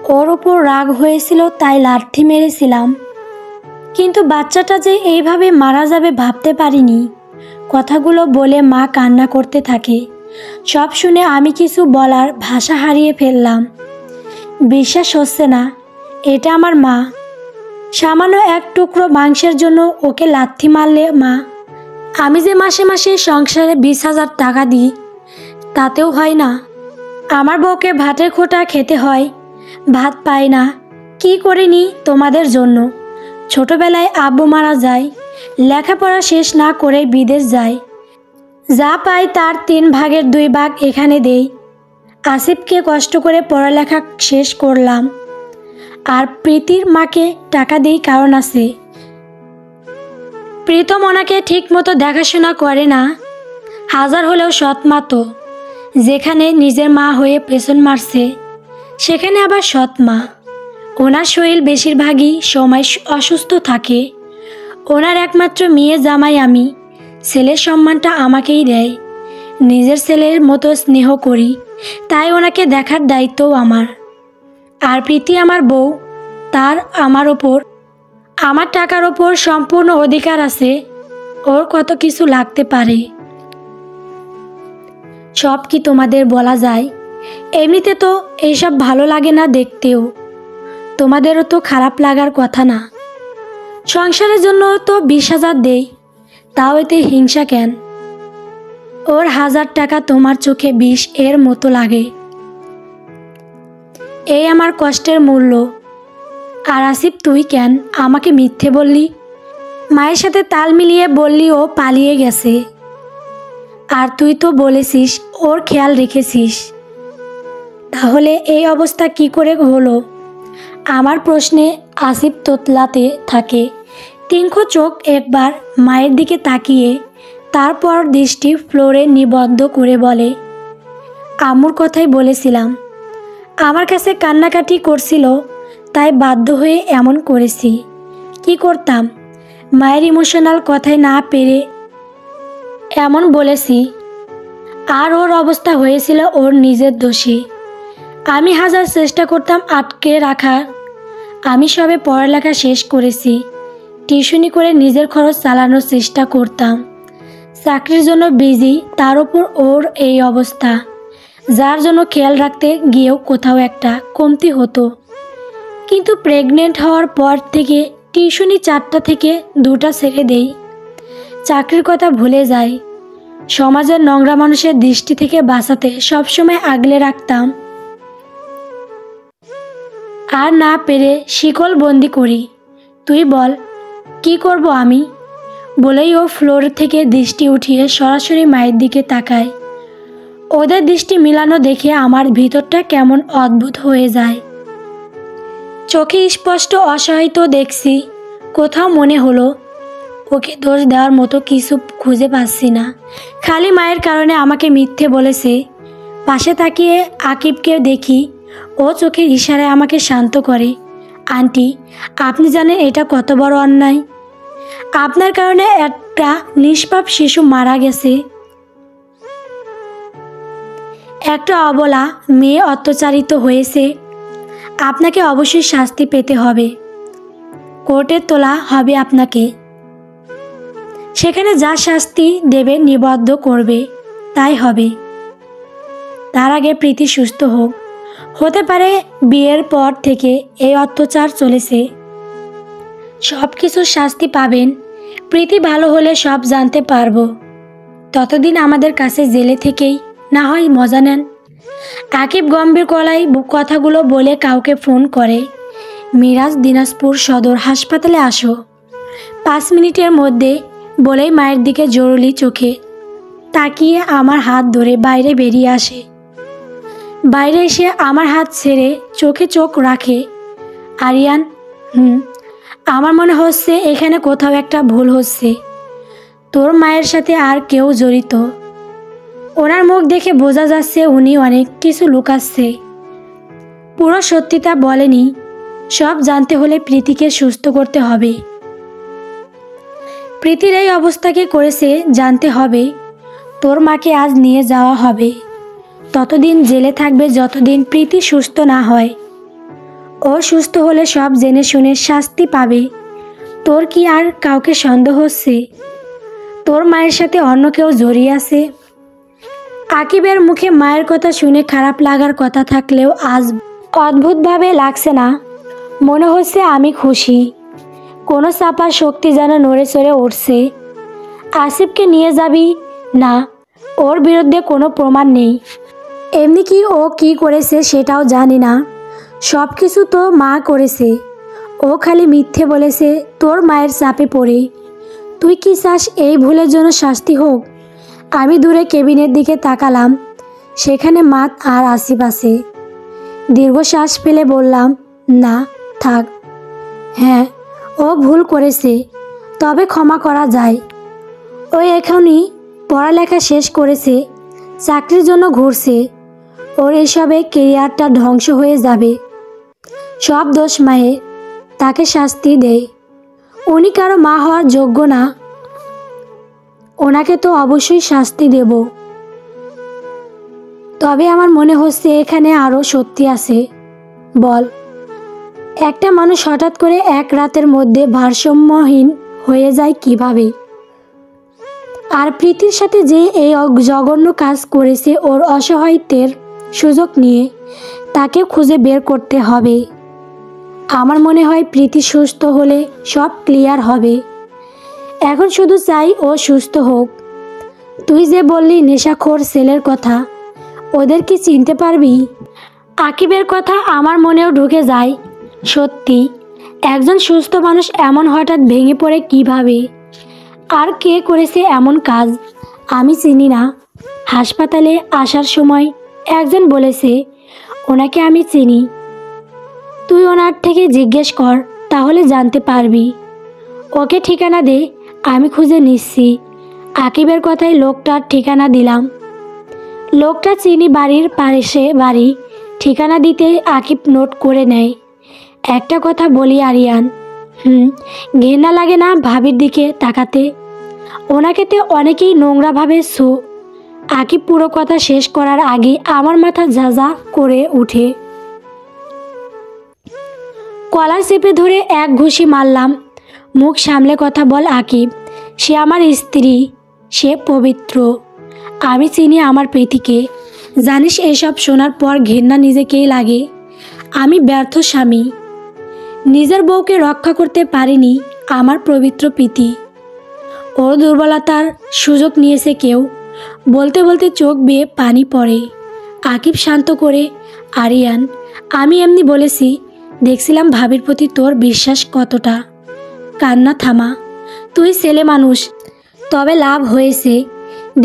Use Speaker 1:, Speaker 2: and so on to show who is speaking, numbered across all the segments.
Speaker 1: ওর ওপর রাগ হয়েছিল তাই লাথি মেরেছিলাম, কিন্তু বাচ্চাটা যে এইভাবে মারা যাবে ভাবতে পারিনি। কথাগুলো বলে মা কান্না করতে থাকে। সব শুনে আমি কিছু বলার ভাষা হারিয়ে ফেললাম। বিশ্বাস হচ্ছে না, এটা আমার মা। সামান্য এক টুকরো মাংসের জন্য ওকে লাথি মারলে মা? আমি যে মাসে মাসে সংসারে 20,000 টাকা দিই, তাতেও হয় না। আমার বউকে ভাতের খোঁটা খেতে হয়, ভাত পায় না। কি করিনি তোমাদের জন্য? ছোটবেলায় আব্বু মারা যায়, লেখাপড়া শেষ না করে বিদেশ যায়। যা পাই তার 3 ভাগের 2 ভাগ এখানে দেই। আসিফকে কষ্ট করে পড়ালেখা শেষ করলাম। আর প্রীতির মাকে টাকা দেই কারণ আছে। প্রীতম ওনাকে ঠিক মতো দেখাশোনা করে না। হাজার হলেও সৎ মা তো। যেখানে নিজের মা হয়ে পেছন মারছে, সেখানে আবার সৎ মা। ওনার শরীর বেশিরভাগই সময় অসুস্থ থাকে। ওনার একমাত্র মেয়ে জামাই আমি। ছেলের সম্মানটা আমাকেই দেয়। নিজের ছেলের মতো স্নেহ করি, তাই ওনাকে দেখার দায়িত্বও আমার। আর প্রীতি আমার বউ, তার আমার ওপর, আমার টাকার ওপর সম্পূর্ণ অধিকার আছে। ওর কত কিছু লাগতে পারে, সব কি তোমাদের বলা যায়? এমনিতে তো এইসব ভালো লাগে না দেখতেও। তোমাদেরও তো খারাপ লাগার কথা না। সংসারের জন্য তো 20,000 দেই, তাও এতে হিংসা কেন? ওর 1000 টাকা তোমার চোখে 20 এর মতো লাগে। এই আমার কষ্টের মূল্য। আর আসিফ, তুই কেন আমাকে মিথ্যে বললি? মায়ের সাথে তাল মিলিয়ে বললি ও পালিয়ে গেছে। আর তুই তো বলেছিস ওর খেয়াল রেখেছিস। তাহলে এই অবস্থা কি করে হলো? আমার প্রশ্নে আসিফ তোতলাতে থাকে। তিনখো চোখ একবার মায়ের দিকে তাকিয়ে তারপর দৃষ্টি ফ্লোরে নিবদ্ধ করে বলে, আম্মুর কথাই বলেছিলাম। আমার কাছে কান্নাকাটি করছিল, তাই বাধ্য হয়ে এমন করেছি। কি করতাম? মায়ের ইমোশনাল কথায় না পেরে এমন বলেছি। আর ওর অবস্থা হয়েছিল ওর নিজের দোষে। আমি হাজার চেষ্টা করতাম আটকে রাখার। আমি সবে পড়ালেখা শেষ করেছি, টিউশনি করে নিজের খরচ চালানোর চেষ্টা করতাম। চাকরির জন্য বিজি, তার উপর ওর এই অবস্থা, যার জন্য খেয়াল রাখতে গিয়েও কোথাও একটা কমতি হতো। কিন্তু প্রেগনেন্ট হওয়ার পর থেকে টিউশনি 4টা থেকে 2টা ছেড়ে দেই। চাকরির কথা ভুলে যাই। সমাজের নোংরা মানুষের দৃষ্টি থেকে বাঁচাতে সবসময় আগলে রাখতাম। আর না পেরে শিকল বন্দি করি। তুই বল কি করব আমি? বলেই ও ফ্লোর থেকে দৃষ্টি উঠিয়ে সরাসরি মায়ের দিকে তাকায়। ওদের দৃষ্টি মিলানো দেখে আমার ভিতরটা কেমন অদ্ভুত হয়ে যায়। চোখে স্পষ্ট অসহায়িত দেখছি। কোথাও মনে হলো ওকে দোষ দেওয়ার মতো কিছু খুঁজে পাচ্ছি না। খালি মায়ের কারণে আমাকে মিথ্যে বলেছে। পাশে তাকিয়ে আকিবকে দেখি, ও চোখের ইশারায় আমাকে শান্ত করে। আন্টি, আপনি জানেন এটা কত বড় অন্যায়? আপনার কারণে একটা নিষ্পাপ শিশু মারা গেছে। একটা অবলা মেয়ে অত্যাচারিত হয়েছে। আপনাকে অবশ্যই শাস্তি পেতে হবে। কোর্টে তোলা হবে আপনাকে। সেখানে যা শাস্তি দেবে নিবদ্ধ করবে, তাই হবে। তার আগে প্রীতি সুস্থ হোক। হতে পারে বিয়ের পর থেকে এই অত্যাচার চলেছে। সব কিছুর শাস্তি পাবেন। প্রীতি ভালো হলে সব জানতে পারবো। ততদিন আমাদের কাছে জেলে থেকেই না হয় মজা নেন। আকিব গম্ভীর গলায় কথাগুলো বলে কাউকে ফোন করে, মিরাজ দিনাজপুর সদর হাসপাতালে আসো। 5 মিনিটের মধ্যে বলেই মায়ের দিকে জরুরি চোখে তাকিয়ে আমার হাত ধরে বাইরে বেরিয়ে আসে। বাইরে এসে আমার হাত ছেড়ে চোখে চোখ রাখে। আরিয়ান, আমার মনে হচ্ছে এখানে কোথাও একটা ভুল হচ্ছে। তোর মায়ের সাথে আর কেউ জড়িত। ওনার মুখ দেখে বোঝা যাচ্ছে উনি অনেক কিছু লুকাচ্ছে। পুরো সত্যিটা বলেনি। সব জানতে হলে প্রীতিকে সুস্থ করতে হবে। প্রীতির এই অবস্থাকে করেছে জানতে হবে। তোর মাকে আজ নিয়ে যাওয়া হবে। ততদিন জেলে থাকবে যতদিন প্রীতি সুস্থ না হয়। ও সুস্থ হলে সব জেনে শুনে শাস্তি পাবে। তোর কি আর কাউকে সন্দেহ হচ্ছে? তোর মায়ের সাথে অন্য কেউ জড়িয়ে আছে? আকিবের মুখে মায়ের কথা শুনে খারাপ লাগার কথা থাকলেও আজ অদ্ভুতভাবে লাগছে না। মনে হচ্ছে আমি খুশি। কোনো চাপার শক্তি যেন নড়ে চড়ে উঠছে। আসিফকে নিয়ে যাবি না, ওর বিরুদ্ধে কোনো প্রমাণ নেই। এমনি কি ও কি করেছে সেটাও জানি না। সব কিছু তো মা করেছে। ও খালি মিথ্যে বলেছে তোর মায়ের চাপে পড়ে। তুই কি চাস এই ভুলের জন্য শাস্তি হোক? আমি দূরে কেবিনের দিকে তাকালাম। সেখানে মা আর আসিফ আছে। দীর্ঘশ্বাস ফেলে বললাম, না থাক। হ্যাঁ, ও ভুল করেছে, তবে ক্ষমা করা যায়। ও এখনই পড়ালেখা শেষ করেছে, চাকরির জন্য ঘুরছে। ওর এসবে কেরিয়ারটা ধ্বংস হয়ে যাবে। সব দোষ মায়ের, তাকে শাস্তি দেয়। উনি কারো মা হওয়ার যোগ্য না। ওনাকে তো অবশ্যই শাস্তি দেব। তবে আমার মনে হচ্ছে এখানে আরও সত্যি আছে। বল, একটা মানুষ হঠাৎ করে এক রাতের মধ্যে ভারসাম্যহীন হয়ে যায় কিভাবে? আর প্রীতির সাথে যে এই জঘন্য কাজ করেছে ওর অসহায়ত্বের সুযোগ নিয়ে, তাকে খুঁজে বের করতে হবে। আমার মনে হয় প্রীতি সুস্থ হলে সব ক্লিয়ার হবে। এখন শুধু চাই ও সুস্থ হোক। তুই যে বললি নেশাখোর ছেলের কথা, ওদের কি চিনতে পারবি? আকিবের কথা আমার মনেও ঢুকে যায়। সত্যি, একজন সুস্থ মানুষ এমন হঠাৎ ভেঙে পড়ে কিভাবে? আর কে করেছে এমন কাজ? আমি চিনি না। হাসপাতালে আসার সময় একজন বলেছে ওনাকে আমি চিনি। তুই ওনার থেকে জিজ্ঞেস কর, তাহলে জানতে পারবি। ওকে ঠিকানা দে, আমি খুঁজে নিচ্ছি। আকিবের কথায় লোকটার ঠিকানা দিলাম। লোকটা চিনি বাড়ির পাশে বাড়ি। ঠিকানা দিতে আকিব নোট করে নেয়। একটা কথা বলি আরিয়ান, ঘৃণা লাগে না ভাবির দিকে তাকাতে? ওনাকে তো অনেকেই নোংরাভাবে আকিব পুরো কথা শেষ করার আগে আমার মাথা ঝাঁঝা করে উঠে। কলার চেপে ধরে এক ঘুষি মারলাম। মুখ সামলে কথা বল আকিব। সে আমার স্ত্রী, সে পবিত্র। আমি চিনি আমার প্রীতিকে। জানিস, এসব শোনার পর ঘৃণা নিজেকেই লাগে। আমি ব্যর্থ স্বামী। নিজের বউকে রক্ষা করতে পারিনি আমার পবিত্র প্রীতি। ওর দুর্বলতার সুযোগ নিয়েছে কেউ। বলতে বলতে চোখ বেয়ে পানি পড়ে। আকিব শান্ত করে, আরিয়ান, আমি এমনি বলেছি। দেখছিলাম ভাবির প্রতি তোর বিশ্বাস কতটা। কান্না থামা। তুই ছেলে মানুষ, তবে লাভ হয়েছে।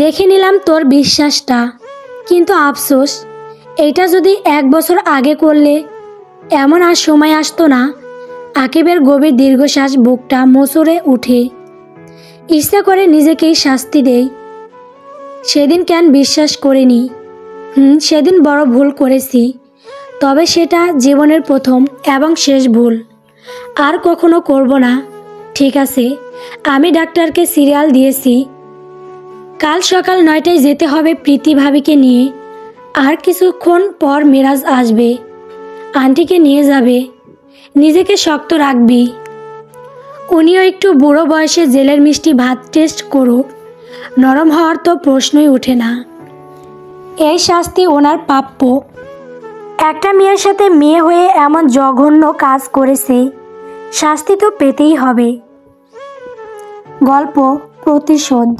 Speaker 1: দেখে নিলাম তোর বিশ্বাসটা। কিন্তু আফসোস, এটা যদি 1 বছর আগে করলে এমন আর সময় আসতো না। আকিবের গভীর দীর্ঘশ্বাস, বুকটা মোচড়ে উঠে। ইচ্ছা করে নিজেকেই শাস্তি দেই। সেদিন কেন বিশ্বাস করিনি? সেদিন বড় ভুল করেছি। তবে সেটা জীবনের প্রথম এবং শেষ ভুল। আর কখনো করব না। ঠিক আছে, আমি ডাক্তারকে সিরিয়াল দিয়েছি। কাল সকাল 9টায় যেতে হবে প্রীতি ভাবিকে নিয়ে। আর কিছুক্ষণ পর মিরাজ আসবে, আন্টিকে নিয়ে যাবে। নিজেকে শক্ত রাখবি। উনিও একটু বুড়ো বয়সে জেলের মিষ্টি ভাত টেস্ট করুক। নরম হওয়ার তো প্রশ্নই ওঠে না। এই শাস্তি ওনার প্রাপ্য। একটা মেয়ের সাথে মেয়ে হয়ে এমন জঘন্য কাজ করেছে, শাস্তি তো পেতেই হবে। গল্প প্রতিশোধ।